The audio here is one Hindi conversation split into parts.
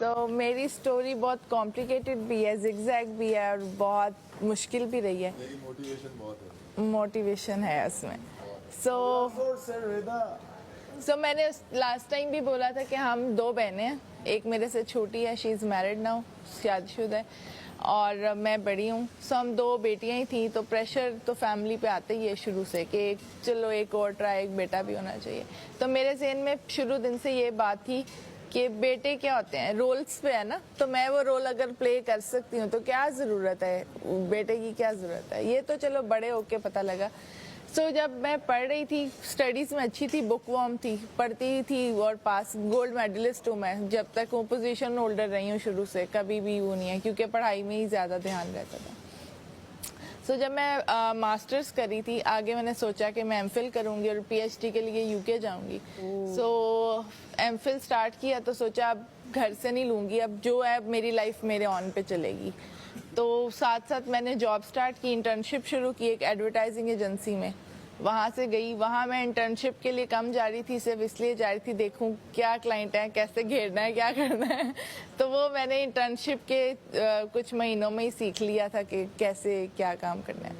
मेरी स्टोरी बहुत कॉम्प्लिकेटेड भी है, जिगजैग भी है और बहुत मुश्किल भी रही है। मेरी मोटिवेशन बहुत है। मोटिवेशन है उसमें। सो मैंने लास्ट टाइम भी बोला था कि हम दो बहनें हैं, एक मेरे से छोटी है, शी इज़ मैरिड नाउ, शादीशुदा है, और मैं बड़ी हूँ। सो हम दो बेटियां ही थी, तो प्रेशर तो फैमिली पे आता ही है शुरू से कि चलो एक और ट्राई, एक बेटा भी होना चाहिए। तो मेरे जहन में शुरू दिन से ये बात थी कि बेटे क्या होते हैं, रोल्स पे है ना, तो मैं वो रोल अगर प्ले कर सकती हूँ तो क्या ज़रूरत है बेटे की, क्या ज़रूरत है। ये तो चलो बड़े होके पता लगा। सो जब मैं पढ़ रही थी, स्टडीज़ में अच्छी थी, बुक वर्म थी, पढ़ती थी और पास, गोल्ड मेडलिस्ट हूँ मैं, जब तक हूँ, पोजीशन होल्डर रही हूँ शुरू से, कभी भी वो नहीं है, क्योंकि पढ़ाई में ही ज़्यादा ध्यान रहता था। सो जब मैं मास्टर्स करी थी, आगे मैंने सोचा कि मैं एमफिल करूँगी और पीएचडी के लिए यूके जाऊँगी। सो एमफिल स्टार्ट किया तो सोचा अब घर से नहीं लूँगी, अब जो है मेरी लाइफ मेरे ऑन पे चलेगी। तो साथ साथ मैंने जॉब स्टार्ट की, इंटर्नशिप शुरू की एक एडवर्टाइजिंग एजेंसी में, वहाँ से गई। वहाँ मैं इंटर्नशिप के लिए कम जा रही थी, सिर्फ इसलिए जा रही थी देखूं क्या क्लाइंट है, कैसे घेरना है, क्या करना है। तो वो मैंने इंटर्नशिप के कुछ महीनों में ही सीख लिया था कि कैसे क्या काम करना है।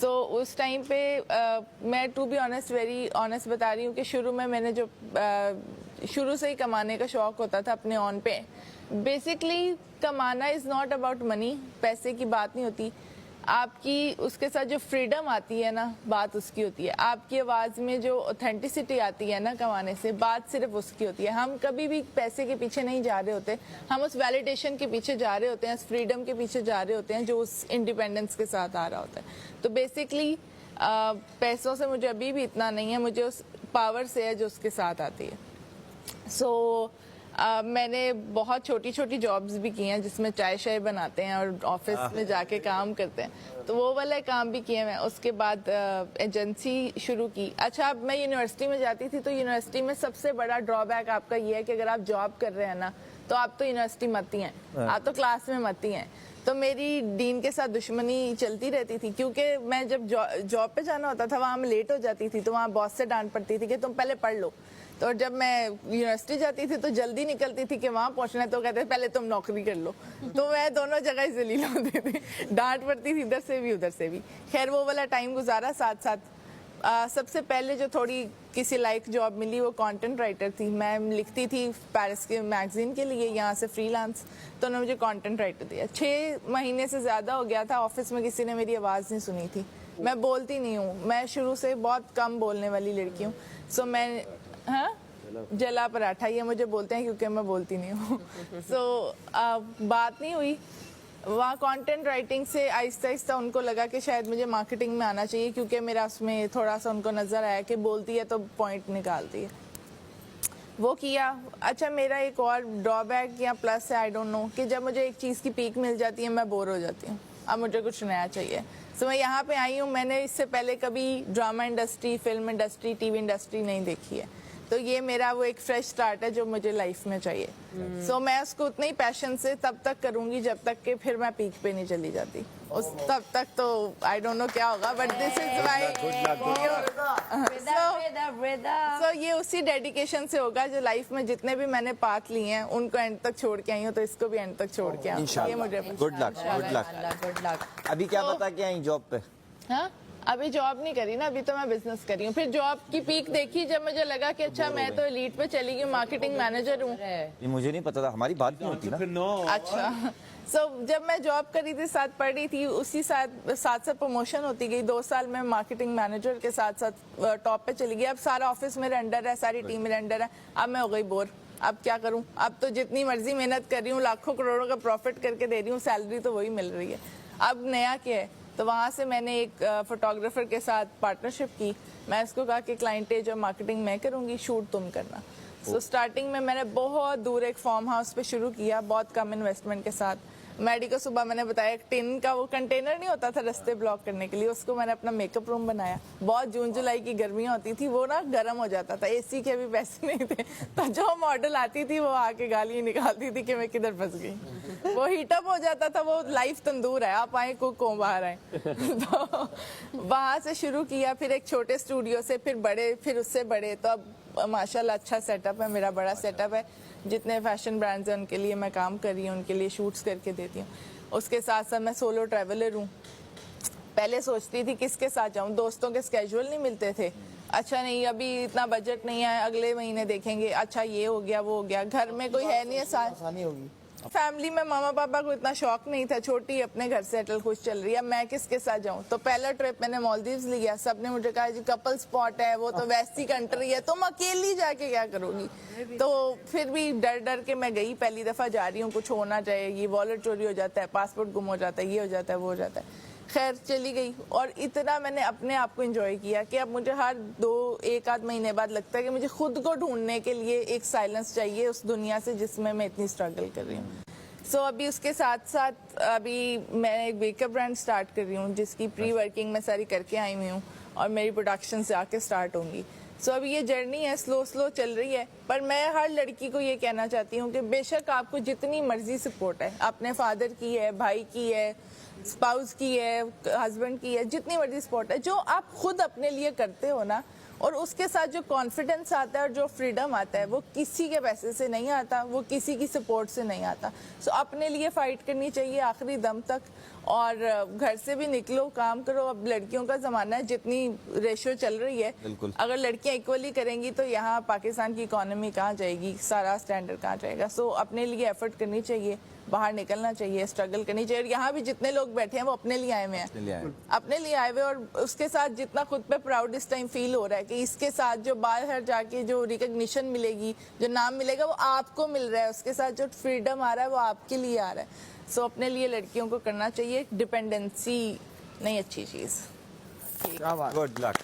सो उस टाइम पे मैं to be honest, very honest बता रही हूँ कि शुरू में मैंने जो शुरू से ही कमाने का शौक होता था अपने ऑन पे। बेसिकली कमाना इज़ नॉट अबाउट मनी, पैसे की बात नहीं होती, आपकी उसके साथ जो फ्रीडम आती है ना, बात उसकी होती है। आपकी आवाज़ में जो ऑथेंटिसिटी आती है ना कमाने से, बात सिर्फ उसकी होती है। हम कभी भी पैसे के पीछे नहीं जा रहे होते, हम उस वैलिडेशन के पीछे जा रहे होते हैं, उस फ्रीडम के पीछे जा रहे होते हैं जो उस इंडिपेंडेंस के साथ आ रहा होता है। तो बेसिकली पैसों से मुझे अभी भी इतना नहीं है, मुझे उस पावर से है जो उसके साथ आती है। सो मैंने बहुत छोटी छोटी जॉब्स भी की हैं जिसमें चाय शाय बनाते हैं और ऑफिस में जाके काम करते हैं, तो वो वाला काम भी किए मैं। उसके बाद एजेंसी शुरू की। अच्छा, अब मैं यूनिवर्सिटी में जाती थी, तो यूनिवर्सिटी में सबसे बड़ा ड्रॉबैक आपका ये है कि अगर आप जॉब कर रहे हैं ना, तो आप तो यूनिवर्सिटी मत ही हैं, आप तो क्लास में मत ही हैं। तो मेरी डीन के साथ दुश्मनी चलती रहती थी, क्योंकि मैं जब जॉब पे जाना होता था, वहाँ मैं लेट हो जाती थी, तो वहाँ बॉस से डांट पड़ती थी कि तुम पहले पढ़ लो। तो जब मैं यूनिवर्सिटी जाती थी तो जल्दी निकलती थी कि वहाँ पहुँचना है, तो कहते पहले तुम नौकरी कर लो। तो मैं दोनों जगह जलील होती थी, डांट पड़ती थी इधर से भी उधर से भी। खैर वो वाला टाइम गुजारा। साथ साथ सबसे पहले जो थोड़ी किसी लाइक जॉब मिली वो कंटेंट राइटर थी। मैं लिखती थी पेरिस के मैगजीन के लिए, यहाँ से फ्रीलांस, तो उन्होंने मुझे कंटेंट राइटर दिया। 6 महीने से ज़्यादा हो गया था, ऑफिस में किसी ने मेरी आवाज़ नहीं सुनी थी। मैं बोलती नहीं हूँ, मैं शुरू से बहुत कम बोलने वाली लड़की हूँ। सो मैं, हाँ, जला पराठा ये मुझे बोलते हैं क्योंकि मैं बोलती नहीं हूँ। सो बात नहीं हुई। वहाँ कंटेंट राइटिंग से आहिस्ता आहिस्ता उनको लगा कि शायद मुझे मार्केटिंग में आना चाहिए, क्योंकि मेरा उसमें थोड़ा सा उनको नज़र आया कि बोलती है तो पॉइंट निकालती है। वो किया। अच्छा, मेरा एक और ड्रॉबैक या प्लस है, आई डोंट नो, कि जब मुझे एक चीज़ की पीक मिल जाती है मैं बोर हो जाती हूँ, अब मुझे कुछ नया चाहिए। सो मैं यहाँ पे आई हूँ, मैंने इससे पहले कभी drama industry, film industry, TV industry नहीं देखी है, तो ये मेरा वो एक फ्रेश स्टार्ट है जो मुझे लाइफ में चाहिए। सो मैं उसको उतने ही पैशन से तब तक करूँगी जब तक कि फिर मैं पीक पे नहीं चली जाती। उस तब तक तो आई डोंट नो क्या होगा, बट दिस इज माय, सो ये उसी डेडिकेशन से होगा जो लाइफ में जितने भी मैंने पाथ लिए हैं उनको एंड तक छोड़ के आई हूँ, तो इसको भी एंड तक छोड़ के आई हूँ। ये मुझे गुड लक। अभी क्या बता के आई जॉब पे? हाँ, अभी जॉब नहीं करी ना, अभी तो मैं बिजनेस करी हूँ। फिर जॉब की पीक देखी जब मुझे लगा कि अच्छा मैं तो एलीट पे चली गई, मार्केटिंग मैनेजर हूँ। ये मुझे नहीं पता था, हमारी बात नहीं होती ना। अच्छा, सो जब मैं जॉब करी थी, साथ पढ़ रही थी, उसी साथ साथ प्रमोशन होती गई। 2 साल में मार्केटिंग मैनेजर के साथ साथ टॉप पे चली गई। अब सारा ऑफिस मेरे अंडर है, सारी टीम मेरे अंडर है। अब मैं हो गई बोर, अब क्या करूं? अब तो जितनी मर्जी मेहनत कर रही हूँ, लाखों करोड़ों का प्रॉफिट करके दे रही हूँ, सैलरी तो वही मिल रही है, अब नया क्या है? तो वहाँ से मैंने एक फोटोग्राफर के साथ पार्टनरशिप की। मैं उसको कहा कि क्लाइंटेज और मार्केटिंग मैं करूँगी, शूट तुम करना। सो स्टार्टिंग में मैंने बहुत दूर एक फार्म हाउस पे शुरू किया, बहुत कम इन्वेस्टमेंट के साथ। मैडी को सुबह मैंने बताया, एक टिन का वो कंटेनर नहीं होता था रास्ते ब्लॉक करने के लिए, उसको मैंने अपना मेकअप रूम बनाया। बहुत जून जुलाई की गर्मियाँ होती थी, वो ना गर्म हो जाता था, एसी के भी पैसे नहीं थे, तो जो मॉडल आती थी वो आके गालियाँ निकालती थी कि मैं किधर फंस गई। वो हीटअप हो जाता था, वो लाइफ तंदूर है, आप आए कुक हो बाहर आए। तो वहाँ से शुरू किया, फिर एक छोटे स्टूडियो से फिर बड़े, फिर उससे बड़े। तो अब माशाल्लाह अच्छा सेटअप है, मेरा बड़ा सेटअप है। जितने फैशन ब्रांड्स हैं उनके लिए मैं काम कर रही हूँ, उनके लिए शूट्स करके देती हूँ। उसके साथ साथ मैं सोलो ट्रैवलर हूँ। पहले सोचती थी किसके साथ जाऊं, दोस्तों के स्केड्यूल नहीं मिलते थे। अच्छा नहीं अभी इतना बजट नहीं है, अगले महीने देखेंगे, अच्छा ये हो गया वो हो गया, घर में कोई है नहीं है साथ। आसानी होगी। फैमिली में मामा पापा को इतना शौक नहीं था, छोटी अपने घर सेटल खुश चल रही है, मैं किसके साथ जाऊं। तो पहला ट्रिप मैंने मालदीव्स लिया, सबने मुझे कहा जी कपल स्पॉट है, वो तो वैसी कंट्री है, तुम अकेली जाके क्या करोगी। तो फिर भी डर डर के मैं गई, पहली दफा जा रही हूँ, कुछ होना चाहिए, वॉलेट चोरी हो जाता है, पासपोर्ट गुम हो जाता है, ये हो जाता है वो हो जाता है। खैर चली गई और इतना मैंने अपने आप को एंजॉय किया कि अब मुझे हर एक आध महीने बाद लगता है कि मुझे खुद को ढूंढने के लिए एक साइलेंस चाहिए उस दुनिया से जिसमें मैं इतनी स्ट्रगल कर रही हूँ। सो अभी उसके साथ साथ अभी मैं एक मेकअप ब्रांड स्टार्ट कर रही हूँ जिसकी प्री वर्किंग मैं सारी करके आई हुई हूँ और मेरी प्रोडक्शन से आके स्टार्ट होंगी। सो अभी ये जर्नी है, स्लो स्लो चल रही है, पर मैं हर लड़की को ये कहना चाहती हूँ कि बेशक आपको जितनी मर्जी सपोर्ट है, अपने फादर की है, भाई की है, स्पाउस की है, हस्बैंड की है, जितनी मर्जी सपोर्ट है, जो आप खुद अपने लिए करते हो ना, और उसके साथ जो कॉन्फिडेंस आता है और जो फ्रीडम आता है वो किसी के पैसे से नहीं आता, वो किसी की सपोर्ट से नहीं आता। सो अपने लिए फाइट करनी चाहिए आखिरी दम तक और घर से भी निकलो, काम करो। अब लड़कियों का जमाना है, जितनी रेशियो चल रही है, अगर लड़कियां इक्वली करेंगी तो यहाँ पाकिस्तान की इकोनॉमी कहाँ जाएगी, सारा स्टैंडर्ड कहाँ जाएगा। सो अपने लिए एफर्ट करनी चाहिए, बाहर निकलना चाहिए, स्ट्रगल करनी चाहिए। और यहाँ भी जितने लोग बैठे हैं वो अपने लिए आए हुए हैं, अपने लिए आए हुए, और उसके साथ जितना खुद पे प्राउड इस टाइम फील हो रहा है कि इसके साथ जो बाहर जाके जो रिकग्निशन मिलेगी, जो नाम मिलेगा, वो आपको मिल रहा है, उसके साथ जो फ्रीडम आ रहा है वो आपके लिए आ रहा है। सो अपने लिए लड़कियों को करना चाहिए, डिपेंडेंसी नहीं अच्छी चीज़। Good luck.